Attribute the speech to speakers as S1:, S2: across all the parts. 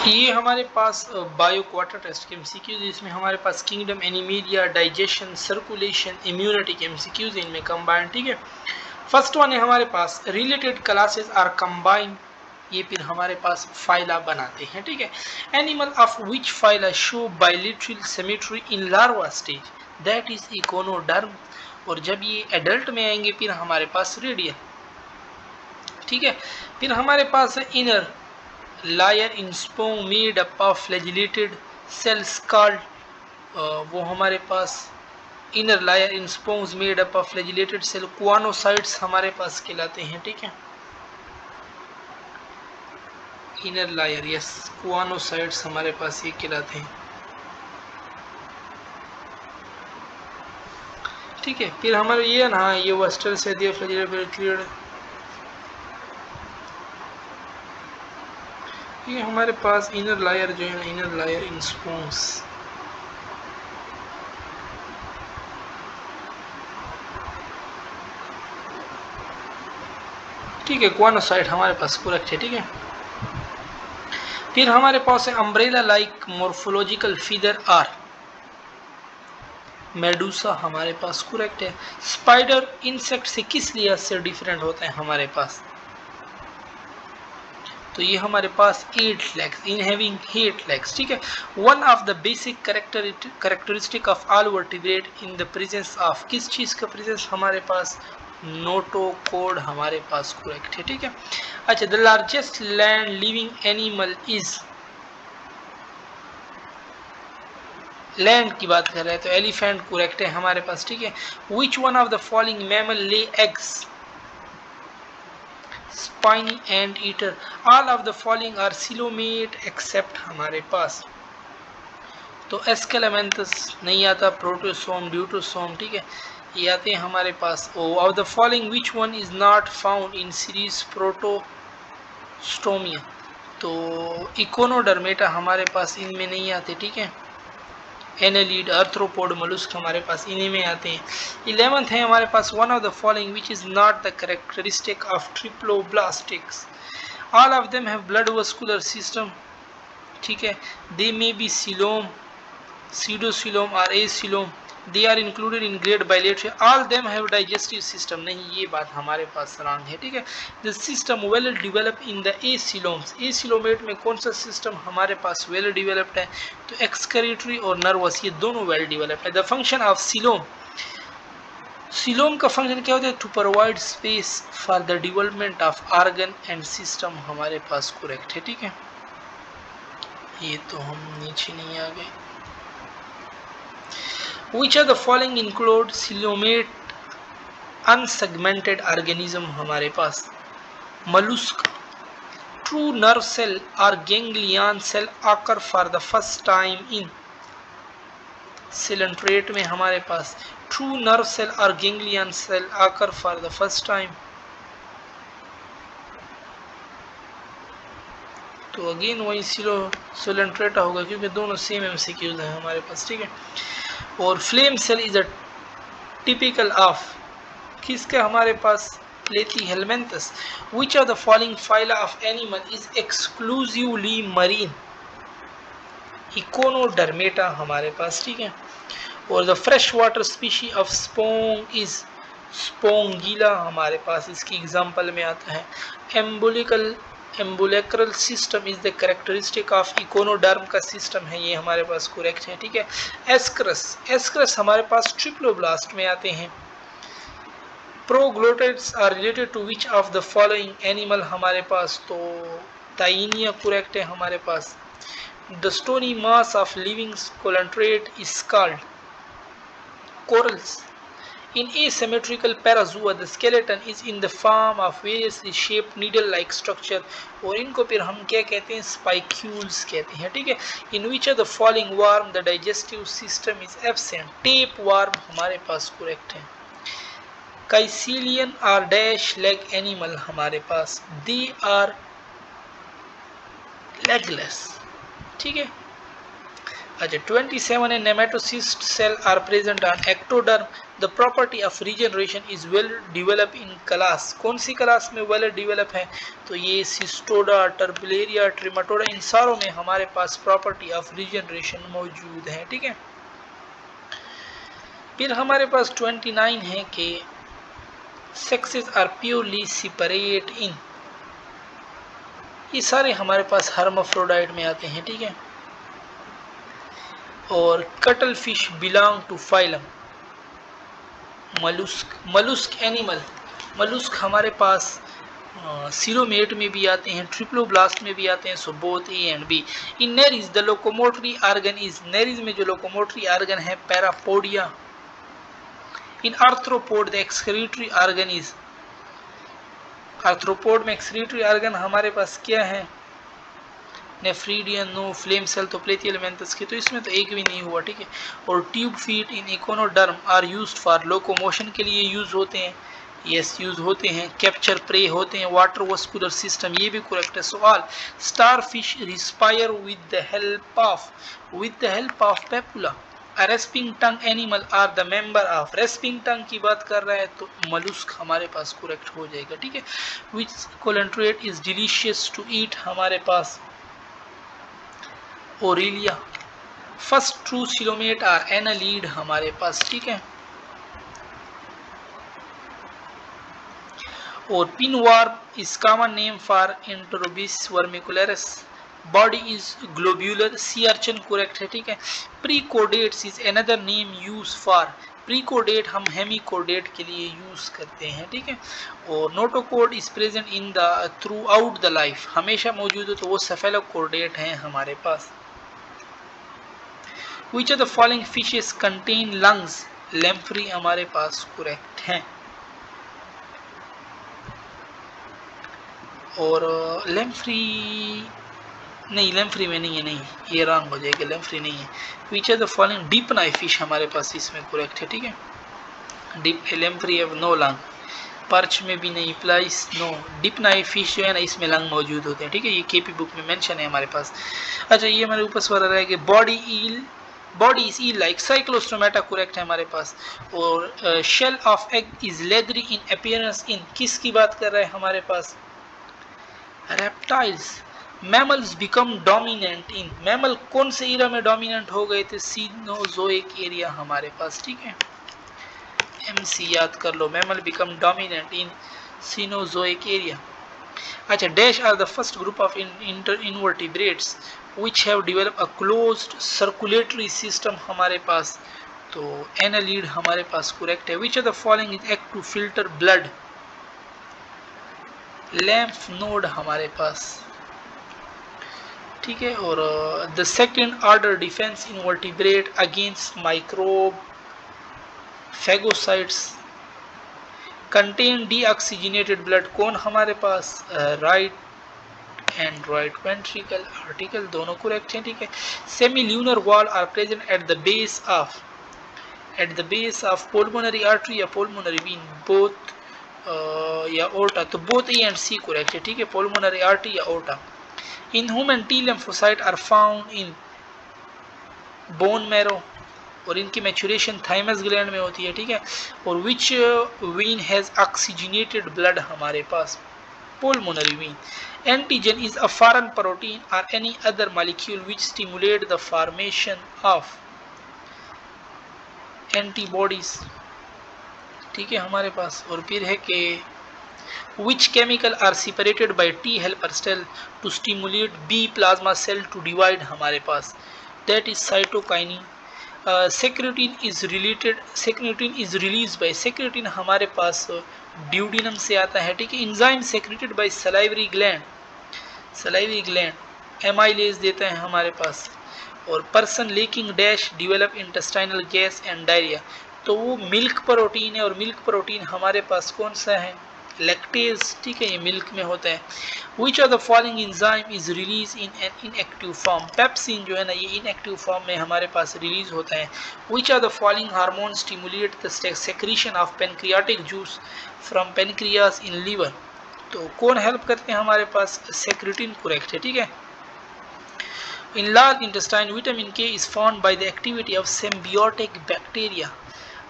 S1: ये हमारे पास बायो क्वार्टर टेस्ट के एमसीक्यूज, इसमें हमारे पास kingdom, animalia, digestion, circulation, immunity के एमसीक्यूज इनमें कंबाइंड। ठीक है, फर्स्ट वन है हमारे पास रिलेटेड क्लासेस आर कंबाइंड, ये फिर हमारे पास फाइला बनाते हैं। ठीक है, animal of which phyla show bilateral symmetry in larva stage that is echinoderm, और जब ये एडल्ट में आएंगे फिर हमारे पास रेडियल। ठीक है, फिर हमारे पास है inner layer in sponge made up of flagellated cells called, वो हमारे पास inner layer in sponges made up of flagellated cell choanocytes हमारे पास कहलाते हैं। ठीक है, इनर लायर, यस, क्वानोसाइट्स हमारे पास ये कहलाते हैं। ठीक है, फिर हमारे ये ना, ये वेस्टर्न से दिया फ्लैजिलेटेड, ये हमारे पास इनर लायर जो है ना, इनर लायर इन स्पोंग्स, ठीक है, क्वानोसाइट हमारे पास करेक्ट है। ठीक है, फिर हमारे पास है umbrella like morphological feature are medusa हमारे पास करेक्ट है। स्पाइडर इंसेक्ट से किस लिहाज से डिफरेंट होता है हमारे पास, तो ये हमारे पास 8 लेग्स, इन हैविंग 8 लेग्स। ठीक है, one of the basic characteristic of all vertebrate in the presence of, किस चीज का प्रेजेंस हमारे पास, नोटोकोड हमारे पास करेक्ट है। ठीक है, अच्छा, the largest land living animal is, land की बात कर रहे हैं तो एलिफेंट करेक्ट है हमारे पास। ठीक है, which one of the following mammal lay eggs, spiny and eater, all of the following are coelomate except हमारे पास, तो एस्केलेमेंथस नहीं आता, प्रोटोसोम, ड्यूटोसोम। ठीक है, ये आते हैं हमारे पास। Of the following which one is not found in series protostomia, तो इकोनोडर्मेटा हमारे पास इनमें नहीं आते। ठीक है, एनालीड, अर्थ्रोपोड, मोलस्क हमारे पास इन्हीं में आते हैं। 11th है हमारे पास, one of the following which is not the characteristic of triploblastics, all of them have blood vascular system. ठीक है, they may be coelom, pseudocoelom और acoelom, they are included in great bilateria, all them have digestive system, नहीं, ये बात हमारे पास wrong है। ठीक है, the system well develop in the acoeloms, acoelomate में कौन सा सिस्टम हमारे पास वेल डेवलप्ड है, तो एक्सक्रीटरी और नर्वस, ये दोनों वेल डेवलप्ड है। The function of coelom, coelom का फंक्शन क्या होता है, to provide space for the development of organ and system हमारे पास करेक्ट है। ठीक है, ये तो हम नीचे नहीं आ गए। Which of the following include coelomate unsegmented organism हमारे पास, mollusk, true nerve cell or ganglion cell occur for the first time in, coelenterate में हमारे पास true nerve cell or ganglion cell occur for the first time, तो again वही coelenterate होगा क्योंकि दोनों same MCQs हैं हमारे पास। ठीक है, और flame cell is a typical of, किसका हमारे पास, platyhelminthes, which of the following phyla of animal is exclusively marine, echinodermata हमारे पास। ठीक है, और the fresh water species of sponge is spongilla हमारे पास, इसकी एग्जांपल में आता है। Ambulacral system is the characteristic of echinoderm का सिस्टम है, ये हमारे पास करेक्ट है। ठीक है, एस्क्रस, एस्क्रस हमारे पास ट्रिप्लोब्लास्ट में आते हैं। Proglottids are related to which of the following animal हमारे पास, तो ताइनिया करेक्ट है हमारे पास। The stony mass of living coelenterate is called corals. In asymmetrical parazoa, the skeleton is in the form of variously shaped needle-like structure, और इनको फिर हम क्या कहते हैं, स्पाइक्यूल्स कहते हैं। ठीक है, in which of the following worm the digestive system is absent, tape worm हमारे पास करेक्ट है। Caecilian or dash leg animal हमारे पास, they are legless। ठीक है, अच्छा 27 है, nematocyst cell are present on ectoderm, the property of regeneration is well develop in class, कौन सी क्लास में वेल डेवलप है? तो ये सिस्टोडा, टर्बुलेरिया, ट्रिमेटोडा, इन सारों में हमारे पास प्रॉपर्टी ऑफ रीजनरेशन मौजूद है। ठीक है, फिर हमारे पास 29 है कि sexes are purely separate in, ये सारे हमारे पास हर्माफ्रोडाइट में आते हैं। ठीक है, और cuttle fish belong to phylum mollusc, mollusc animal, mollusc हमारे पास सीरोमेट में भी आते हैं, ट्रिप्लोब्लास्ट में भी आते हैं, so both A and B. In Nereis the locomotory organ is, Nereis में जो लोकोमोटरी ऑर्गन है parapodia. In arthropod the excretory organ is, arthropod में एक्सक्रीटरी ऑर्गन हमारे पास क्या है? नेफ्रीडियन, नो, फ्लेम सेल तो प्लेथियलमेंथस की, तो इसमें तो एक भी नहीं हुआ। ठीक है, और tube feet in echinoderm are used for locomotion, के लिए यूज होते हैं, यस यूज होते हैं। कैप्चर प्रे होते हैं, वाटर वस्कुलर सिस्टम, ये भी करेक्ट है। सवाल, starfish respire with the help of papula, rasping tongue animal are the member of, rasping tongue की बात कर रहा है तो मलुस्क हमारे पास करेक्ट हो जाएगा। ठीक है, which coelenterate is delicious to eat, हमारे पास aurelia. First true coelomate are annelid हमारे पास। ठीक है, और pinworm is common name for enterobius vermicularis, body is globular, sea urchin correct है। ठीक है, prochordates is another name use for, prochordate हम हेमिकोडेट के लिए यूज करते हैं। ठीक है, और notochord is present in the through out the life, हमेशा मौजूद है, तो वो सेफेलोकोडेट हैं हमारे पास। Which of the following fishes contain lungs? लैम्फ्री हमारे पास करेक्ट है। और लैम्फ्री नहीं, लैम्फ्री में नहीं है, नहीं ये रॉन्ग हो जाएगा, लैम्फ्री नहीं है। Which of the following deep नाई फिश हमारे पास इसमें करेक्ट है। ठीक है, डीप लैम्फ्री है, नो लंग, पर्च में भी नहीं, प्लाइस नो, डीप नाई फिश जो है ना इसमें लंग मौजूद होते हैं। ठीक है, ये केपी बुक में मेंशन है हमारे पास। अच्छा, ये हमारे ऊपर सवाल रहा है कि body is eel like, cyclostomata correct है हमारे पास। और shell of egg is leathery in appearance in, किसकी बात कर रहे हैं हमारे पास? Reptiles. Mammals become dominant in, mammal कौन से एरिया में डोमिनेंट हो गए थे? सीनोजोइक एरिया हमारे पास। ठीक है, एमसी याद कर लो, mammal become dominant in cenozoic era. अच्छा, dash are the first group of invertebrates which have developed a closed circulatory system हमारे पास, तो एनालीड हमारे पास करेक्ट है। which of the following is act to filter blood? lymph node हमारे पास। ठीक है, और the second order defense invertebrate against microbe phagocytes contain deoxygenated blood, कौन हमारे पास? Right and right ventricle article, दोनों करेक्ट हैं। ठीक है, semi lunar valve are present at the base of pulmonary artery या pulmonary vein, बोथ या aorta, तो both A and C correct है। ठीक है, pulmonary artery या aorta. In human T lymphocyte are found in bone marrow, और इनकी maturation thymus gland में होती है। ठीक है, और which when has oxygenated blood हमारे पास? pulmonary vein. Antigen is a foreign protein or any other molecule which stimulate the formation of antibodies. ठीक है हमारे पास, और फिर है कि which chemical are separated by T helper cell to stimulate B plasma cell to divide हमारे पास? That is cytokinin. Secretin is released by, secretin हमारे पास ड्यूडिनम से आता है। ठीक है, enzyme secreted bye salivary gland amylase देता है हमारे पास। और person lacking dash develop intestinal gas and diarrhoea, तो वो मिल्क प्रोटीन है, और मिल्क प्रोटीन हमारे पास कौन सा है? लैक्टेज। ठीक है, ये मिल्क में होता है। Which of the following enzyme is release in an inactive form, pepsin जो है ना ये इनएक्टिव फॉर्म में हमारे पास रिलीज होता है। Which of the following hormone stimulate the secretion of pancreatic juice from pancreas in liver, तो कौन हेल्प करते हैं हमारे पास? सेक्रेटिन करेक्ट है। ठीक है, in large intestine vitamin K is found by the activity of symbiotic bacteria,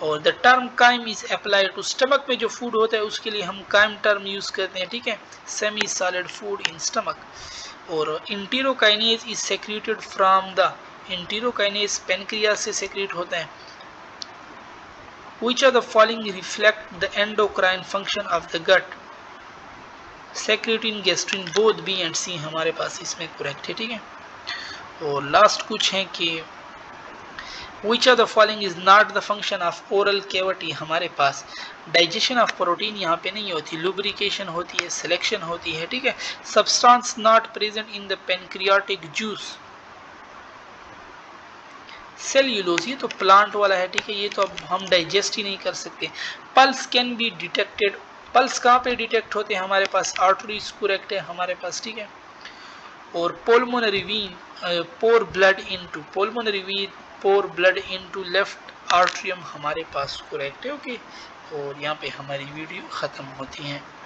S1: और the term chyme is applied to stomach में जो फूड होता है उसके लिए हम काइम टर्म यूज करते हैं, ठीक है, semi solid food in stomach. और enterokinase is secreted from the, enterokinase pancreas से सेक्रेट होता है। Which of the following reflect the endocrine function of the gut? Secretin, gastrin, both B and C हमारे पास इसमें करेक्ट है, ठीक है। और लास्ट कुछ है कि Which of the following is not the function of oral cavity? हमारे पास डाइजेशन ऑफ प्रोटीन यहाँ पे नहीं होती, लुब्रिकेशन होती है, सिलेक्शन होती है, ठीक है। Substance not present in the pancreatic juice, cellulose, ये तो प्लांट वाला है, ठीक है, ये तो अब हम डाइजेस्ट ही नहीं कर सकते। Pulse can be detected, pulse कहाँ पे डिटेक्ट होते हैं हमारे पास, आर्टरीज करेक्ट है हमारे पास, ठीक है। और पोलमोनरी वीन पोर ब्लड इनटू, पोलमोनरी वीन पोर ब्लड इनटू लेफ्ट आर्ट्रियम हमारे पास करेक्ट है, ओके। और यहाँ पे हमारी वीडियो ख़त्म होती है।